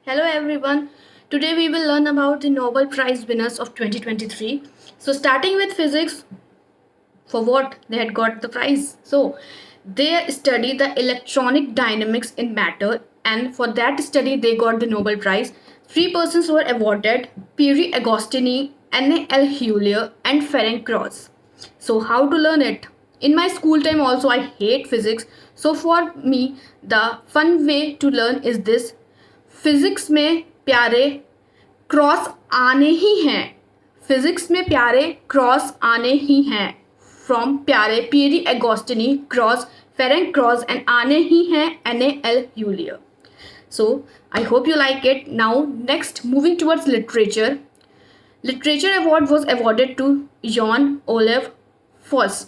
Hello everyone. Today we will learn about the Nobel Prize winners of 2023. So starting with physics, for what they had got the prize. So they study the electronic dynamics in matter, and for that study they got the Nobel Prize. Three persons were awarded: Pierre Agostini, Anne L. Heulier, and Ferenc Krauss. So how to learn it? In my school time also I hate physics. So for me the fun way to learn is this. Physics में प्यारे cross आने ही हैं. Physics में प्यारे cross आने ही हैं. From Pierre Pierre Agostini Krausz Ferenc Krausz and Anne ही हैं Anne L'Huillier. So I hope you like it. Now next, moving towards literature. Literature award was awarded to Jan Olaf Fosse.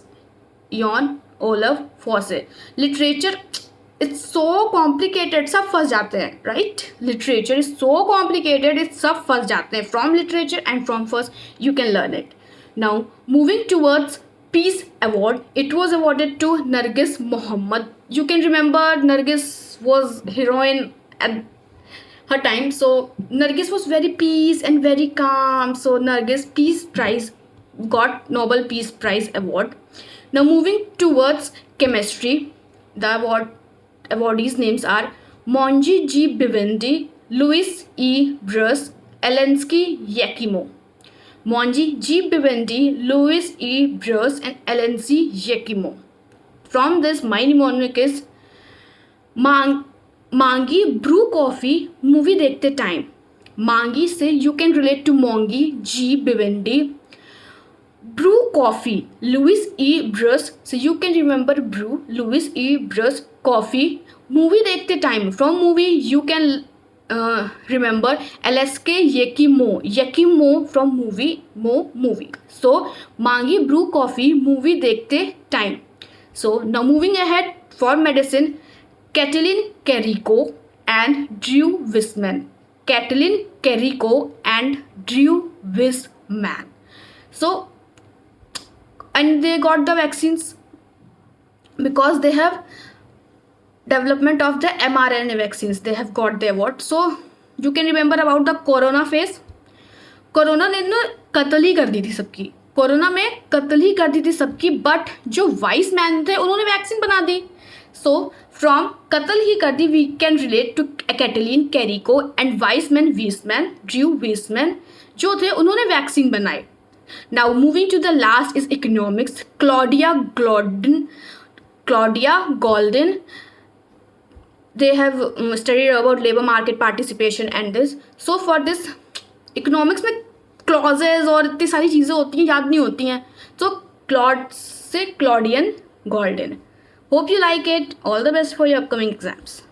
Jan Olaf Fosse. Literature, it's so complicated, सब फंस जाते हैं, right? Literature is so complicated, it's सब फंस जाते हैं. From literature and from first you can learn it. Now moving towards Peace Award, it was awarded to Nargis Mohammed. You can remember Nargis was heroine at her time, so Nargis was very peace and very calm. So Nargis Peace Prize got Nobel Peace Prize award. Now moving towards chemistry, the awardees names are Monji G. Bivindi, Louis E. Bruce, Elensky Yakimo. Monji G. Bivindi, Louis E. Bruce, and Elensky Yakimo. From this, my mnemonic is Moungi brew coffee movie देखते time. Moungi से you can relate to Moungi G Bawendi. Brew coffee Louis E Brus, so you can remember brew Louis E. Bruce coffee. Movie देखते time, from movie you can remember LSK Yakimo from movie movie. So Moungi brew coffee movie देखते time. So now moving ahead for medicine, Katalin Kariko and Drew Wiseman. Katalin Kariko and Drew Wiseman. So, and they got the vaccines because they have development of the mRNA vaccines. They have got the award. So you can remember about the corona phase. Corona ने ना कत्ल ही कर दी थी सबकी. Corona में कत्ल ही कर दी थी सबकी, बट जो वाइस मैन थे उन्होंने वैक्सीन बना दी. सो फ्रॉम कत्ल ही कर दी we can relate to Katalin Kariko and Weissman Weissman Drew Weissman जो थे उन्होंने वैक्सीन बनाए. Now moving to the last is economics. Claudia Goldin, they have studied about labor market participation and this. So for this economics में clauses और इतनी सारी चीज़ें होती हैं, याद नहीं होती हैं. तो क्लॉड से Claudian Goldin. Hope you like it. All the best for your upcoming exams.